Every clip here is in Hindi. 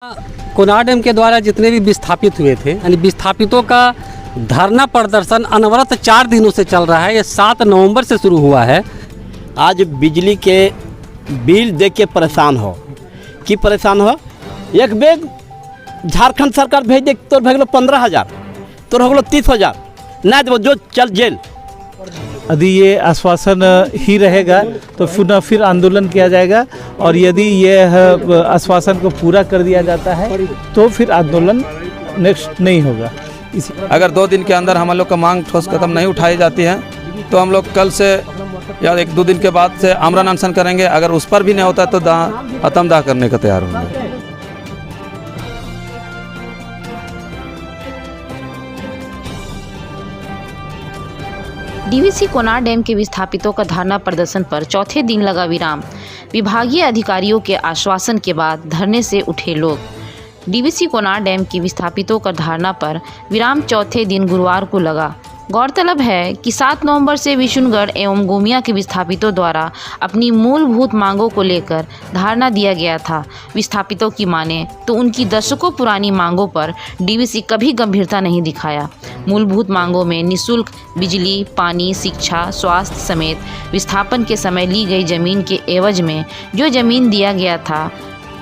कोनार डैम के द्वारा जितने भी विस्थापित हुए थे यानी विस्थापितों का धरना प्रदर्शन अनवरत 4 दिनों से चल रहा है। ये 7 नवंबर से शुरू हुआ है। आज बिजली के बिल देख के परेशान हो कि परेशान हो। एक बैग झारखंड सरकार भेज दे तो भेज लो 15,000 तो हो गलो 30,000 नहीं देव जो चल जेल। यदि ये आश्वासन ही रहेगा तो फिर आंदोलन किया जाएगा और यदि ये आश्वासन को पूरा कर दिया जाता है तो फिर आंदोलन नेक्स्ट नहीं होगा। अगर 2 दिन के अंदर हम लोग का मांग ठोस कदम नहीं उठाई जाती है तो हम लोग कल से या 1-2 दिन के बाद से आमरण अनशन करेंगे। अगर उस पर भी नहीं होता तो आत्मदाह करने का तैयार होंगे। डीवीसी कोनार डैम के विस्थापितों का धरना प्रदर्शन पर चौथे दिन लगा विराम। विभागीय अधिकारियों के आश्वासन के बाद धरने से उठे लोग। डीवीसी कोनार डैम के विस्थापितों का धरना पर विराम चौथे दिन गुरुवार को लगा। गौरतलब है कि 7 नवंबर से विशुनगढ़ एवं गोमिया के विस्थापितों द्वारा अपनी मूलभूत मांगों को लेकर धरना दिया गया था। विस्थापितों की माने तो उनकी दशकों पुरानी मांगों पर डीवीसी कभी गंभीरता नहीं दिखाया। मूलभूत मांगों में निःशुल्क बिजली, पानी, शिक्षा, स्वास्थ्य समेत विस्थापन के समय ली गई जमीन के एवज में जो जमीन दिया गया था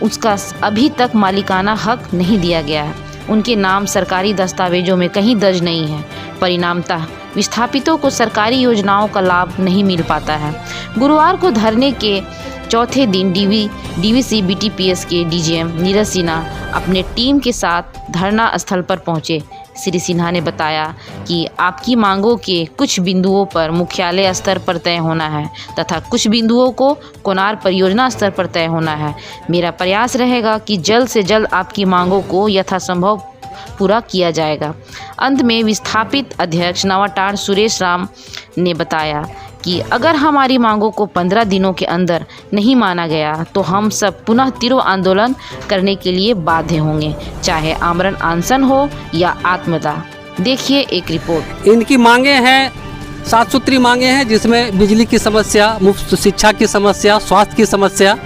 उसका अभी तक मालिकाना हक नहीं दिया गया है। उनके नाम सरकारी दस्तावेजों में कहीं दर्ज नहीं है। परिणामतः विस्थापितों को सरकारी योजनाओं का लाभ नहीं मिल पाता है। गुरुवार को धरने के चौथे दिन डीवीसी बीटीपीएस के डीजीएम नीरज सिन्हा अपने टीम के साथ धरना स्थल पर पहुंचे। श्री सिन्हा ने बताया कि आपकी मांगों के कुछ बिंदुओं पर मुख्यालय स्तर पर तय होना है तथा कुछ बिंदुओं को कोनार परियोजना स्तर पर तय होना है। मेरा प्रयास रहेगा कि जल्द से जल्द आपकी मांगों को यथासंभव पूरा किया जाएगा। अंत में विस्थापित अध्यक्ष नवाटार सुरेश राम ने बताया कि अगर हमारी मांगों को 15 दिनों के अंदर नहीं माना गया तो हम सब पुनः तीव्र आंदोलन करने के लिए बाध्य होंगे, चाहे आमरण अनशन हो या आत्मदाह। देखिए एक रिपोर्ट। इनकी मांगे हैं 7 सूत्री मांगे हैं, जिसमें बिजली की समस्या, मुफ्त शिक्षा की समस्या, स्वास्थ्य की समस्या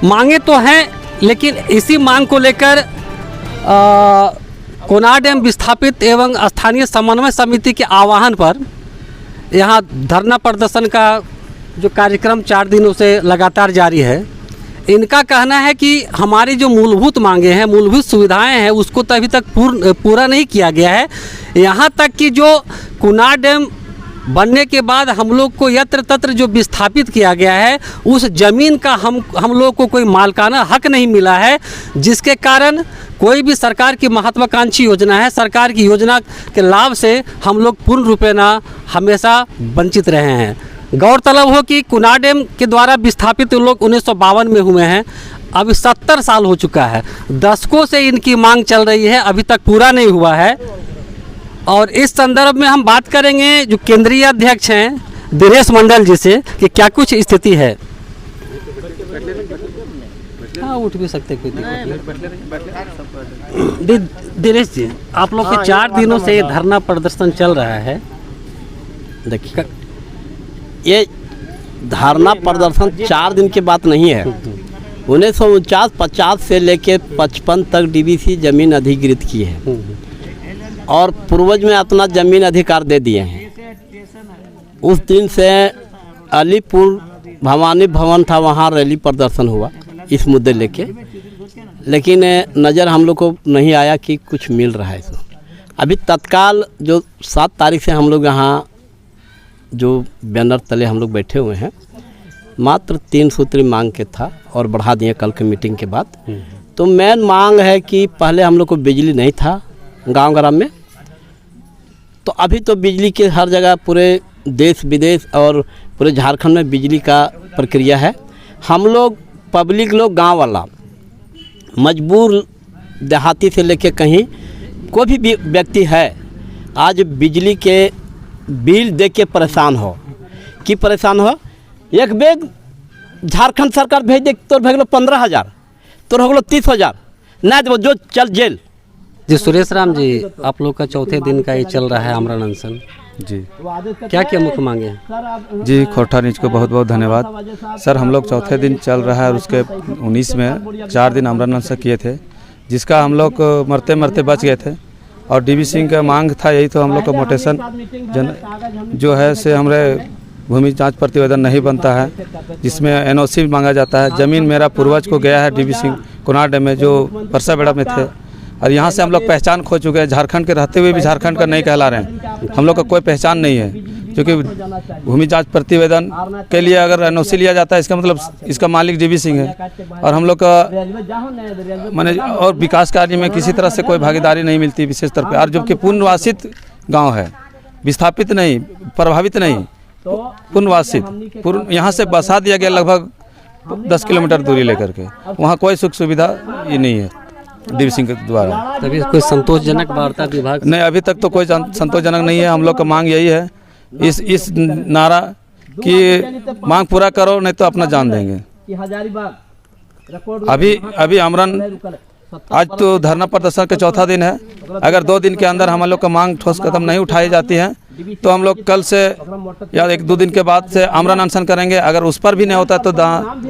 मांगे तो हैं। लेकिन इसी मांग को लेकर कोनार डैम विस्थापित एवं स्थानीय समन्वय समिति के आह्वान पर यहाँ धरना प्रदर्शन का जो कार्यक्रम 4 दिनों से लगातार जारी है। इनका कहना है कि हमारी जो मूलभूत मांगे हैं, मूलभूत सुविधाएं हैं, उसको तो अभी तक पूरा नहीं किया गया है। यहाँ तक कि जो कोनार डैम बनने के बाद हम लोग को यत्र तत्र जो विस्थापित किया गया है उस ज़मीन का हम लोग को कोई मालिकाना हक नहीं मिला है, जिसके कारण कोई भी सरकार की महत्वाकांक्षी योजना है, सरकार की योजना के लाभ से हम लोग पूर्ण रूपेण हमेशा वंचित रहे हैं। गौरतलब हो कि कोनार डैम के द्वारा विस्थापित लोग 1952 में हुए हैं। अभी 70 साल हो चुका है। दशकों से इनकी मांग चल रही है, अभी तक पूरा नहीं हुआ है। और इस संदर्भ में हम बात करेंगे जो केंद्रीय अध्यक्ष हैं दिनेश मंडल जी से कि क्या कुछ स्थिति है। हाँ, उठ भी सकते कोई दिनेश जी, आप लोग के 4 दिनों से ये धरना प्रदर्शन चल रहा है। देखिए, ये धरना प्रदर्शन 4 दिन की बात नहीं है। 1949-50 से लेके 55 तक डीवीसी जमीन अधिकृत की है और पूर्वज में अपना जमीन अधिकार दे दिए हैं। उस दिन से अलीपुर भवानी भवन था, वहाँ रैली प्रदर्शन हुआ इस मुद्दे लेके, लेकिन नज़र हम लोग को नहीं आया कि कुछ मिल रहा है। अभी तत्काल जो 7 तारीख से हम लोग यहाँ जो बैनर तले हम लोग बैठे हुए हैं, मात्र 3 सूत्री मांग के था और बढ़ा दिए कल की मीटिंग के बाद। तो मेन मांग है कि पहले हम लोग को बिजली नहीं था गांव ग्राम में, तो अभी तो बिजली के हर जगह पूरे देश विदेश और पूरे झारखंड में बिजली का प्रक्रिया है। हम लोग पब्लिक लोग गांव वाला मजबूर देहाती से लेके कहीं कोई भी व्यक्ति है आज बिजली के बिल देख के परेशान हो कि परेशान हो। एक बैग झारखंड सरकार भेज दे तो भेज लो 15,000 तो हो गलो 30,000 नहीं देव जो चल जेल। जी सुरेश राम जी, आप लोग का चौथे दिन का ये चल रहा है आमरण अनशन, जी क्या क्या मुख्य मांगे हैं? जी खोरठा न्यूज को बहुत बहुत धन्यवाद सर। हम लोग चौथे दिन चल रहा है और उसके 19 में 4 दिन आमरण अनशन किए थे, जिसका हम लोग मरते मरते बच गए थे। और डीवी सिंह का मांग था यही, तो हम लोग का मोटेशन जो है से हमारे भूमि जांच प्रतिवेदन नहीं बनता है, जिसमें एनओसी मांगा जाता है। ज़मीन मेरा पूर्वज को गया है डीवी सिंह कोनार डैम में, जो परसाबेड़ा में थे, और यहाँ से हम लोग पहचान खो चुके हैं। झारखंड के रहते हुए भी झारखंड का नहीं कहला रहे हैं, हम लोग का कोई पहचान नहीं है। क्योंकि भूमि जांच प्रतिवेदन के लिए अगर एनओसी लिया जाता है, इसका मतलब इसका मालिक डीवी सिंह है, और हम लोग का माने और विकास कार्य में किसी तरह से कोई भागीदारी नहीं मिलती विशेष तौर पर। और जबकि पुनर्वासित गाँव है, विस्थापित नहीं, प्रभावित नहीं, पुनर्वासित यहाँ से बसा दिया गया लगभग 10 किलोमीटर दूरी लेकर के। वहाँ कोई सुख सुविधा ये नहीं है डीवी सिंह के द्वारा। तभी कोई संतोषजनक वार्ता विभाग नहीं, अभी तक तो कोई संतोषजनक नहीं है। हम लोग का मांग यही है, इस नारा कि मांग पूरा करो नहीं तो अपना जान देंगे। अभी आमरण आज तो धरना प्रदर्शन का चौथा दिन है। अगर 2 दिन के अंदर हम लोग का मांग ठोस कदम नहीं उठाई जाती है तो हम लोग कल से या 1-2 दिन के बाद से आमरण अनशन करेंगे। अगर उस पर भी नहीं होता तो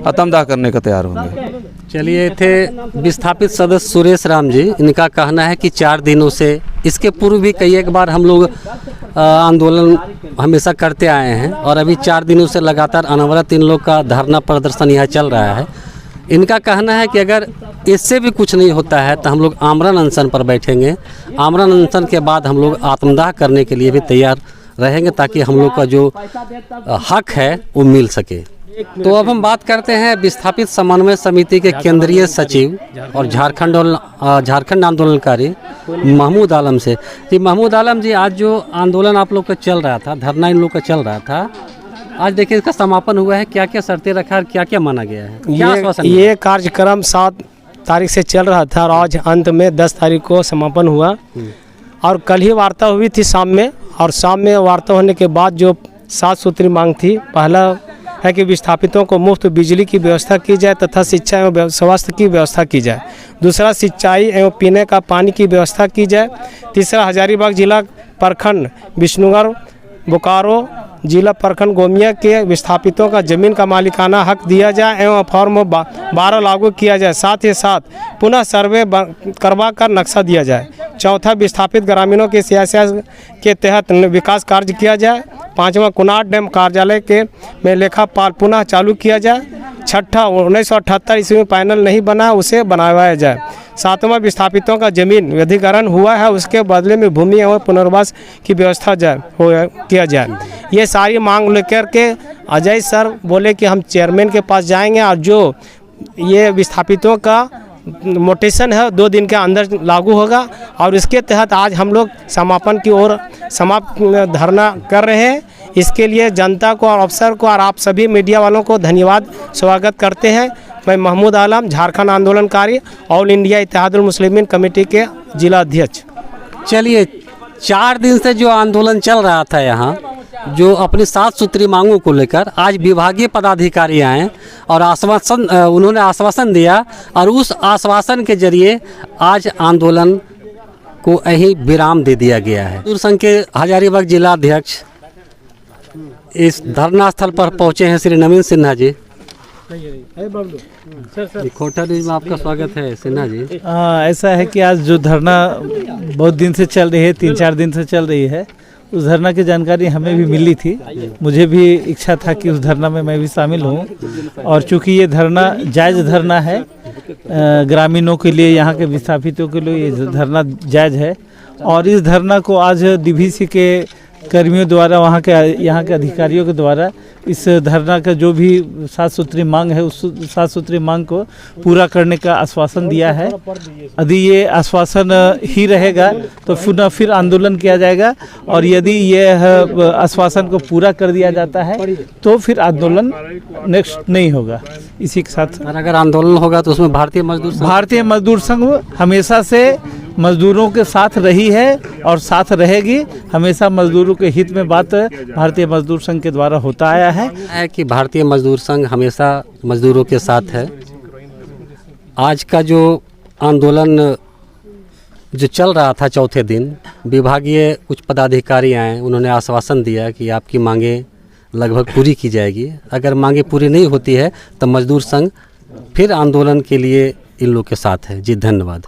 आत्मदाह करने को तैयार होंगे। चलिए, थे विस्थापित सदस्य सुरेश राम जी, इनका कहना है कि 4 दिनों से, इसके पूर्व भी कई एक बार हम लोग आंदोलन हमेशा करते आए हैं और अभी 4 दिनों से लगातार अनवरत इन लोग का धरना प्रदर्शन यहाँ चल रहा है। इनका कहना है कि अगर इससे भी कुछ नहीं होता है तो हम लोग आमरण अनशन पर बैठेंगे। आमरण अनशन के बाद हम लोग आत्मदाह करने के लिए भी तैयार रहेंगे, ताकि हम लोग का जो हक है वो मिल सके। तो अब हम बात करते हैं विस्थापित समन्वय समिति के केंद्रीय सचिव और झारखंड आंदोलनकारी महमूद आलम से। जी महमूद आलम जी, आज जो आंदोलन आप लोग का चल रहा था, धरना इन लोग का चल रहा था, आज देखिए इसका समापन हुआ है। क्या क्या शर्तें रखा और क्या क्या माना गया है? क्या आश्वासन है? ये कार्यक्रम 7 तारीख से चल रहा था और आज अंत में 10 तारीख को समापन हुआ। और कल ही वार्ता हुई थी शाम में, और शाम में वार्ता होने के बाद जो 7 सूत्री मांग थी, पहला है कि विस्थापितों को मुफ्त बिजली की व्यवस्था की जाए तथा शिक्षा एवं स्वास्थ्य की व्यवस्था की जाए। दूसरा, सिंचाई एवं पीने का पानी की व्यवस्था की जाए। तीसरा, हजारीबाग जिला प्रखंड विष्णुगढ़ बोकारो जिला प्रखंड गोमिया के विस्थापितों का जमीन का मालिकाना हक दिया जाए एवं फॉर्म 12 लागू किया जाए। साथ ही साथ पुनः सर्वे करवा कर नक्शा दिया जाए। चौथा, विस्थापित ग्रामीणों के सियासत के तहत विकास कार्य किया जाए। 5वां, कोनार डैम कार्यालय के में लेखापाल पुनः चालू किया जाए। छठा, 1978 ईस्वी में पैनल नहीं बना, उसे बनाया जाए। 7वां, विस्थापितों का जमीन व्यधिकरण हुआ है, उसके बदले में भूमि एवं पुनर्वास की व्यवस्था किया जाए। ये सारी मांग लेकर के अजय सर बोले कि हम चेयरमैन के पास जाएंगे और जो ये विस्थापितों का मोटेशन है 2 दिन के अंदर लागू होगा। और इसके तहत आज हम लोग समापन की ओर समाप्त धरना कर रहे हैं। इसके लिए जनता को और अफसर को और आप सभी मीडिया वालों को धन्यवाद स्वागत करते हैं। मैं महमूद आलम, झारखंड आंदोलनकारी, all India Ittehadul Muslimeen committee के जिला अध्यक्ष। चलिए, 4 दिन से जो आंदोलन चल रहा था यहाँ, जो अपनी 7 सूत्री मांगों को लेकर, आज विभागीय पदाधिकारी आए और उन्होंने आश्वासन दिया और उस आश्वासन के जरिए आज आंदोलन को यहीं विराम दे दिया गया है। मजदूर संघ के हजारीबाग जिला अध्यक्ष इस धरना स्थल पर पहुंचे हैं श्री नवीन सिन्हा जी। खोरठा न्यूज में आपका स्वागत है सिन्हा जी। ऐसा है कि आज जो धरना बहुत दिन से चल रही है, 3-4 दिन से चल रही है, उस धरना की जानकारी हमें भी मिली थी। मुझे भी इच्छा था कि उस धरना में मैं भी शामिल हूँ, और चूंकि ये धरना जायज़ धरना है, ग्रामीणों के लिए, यहाँ के विस्थापितों के लिए ये धरना जायज़ है। और इस धरना को आज डीवीसी के कर्मियों द्वारा, यहाँ के अधिकारियों के द्वारा इस धरना का जो भी 7 सूत्री मांग है, उस 7 सूत्री मांग को पूरा करने का आश्वासन दिया है। यदि ये आश्वासन ही रहेगा तो फिर आंदोलन किया जाएगा, और यदि ये आश्वासन को पूरा कर दिया जाता है तो फिर आंदोलन नेक्स्ट नहीं होगा। इसी के साथ, और अगर आंदोलन होगा तो उसमें भारतीय मजदूर संघ हमेशा से मजदूरों के साथ रही है और साथ रहेगी। हमेशा मजदूरों के हित में बात भारतीय मजदूर संघ के द्वारा होता आया है कि भारतीय मजदूर संघ हमेशा मजदूरों के साथ है। आज का जो आंदोलन जो चल रहा था चौथे दिन, विभागीय कुछ पदाधिकारी आए, उन्होंने आश्वासन दिया कि आपकी मांगें लगभग पूरी की जाएगी। अगर मांगें पूरी नहीं होती है तो मजदूर संघ फिर आंदोलन के लिए इन लोग के साथ है। जी धन्यवाद।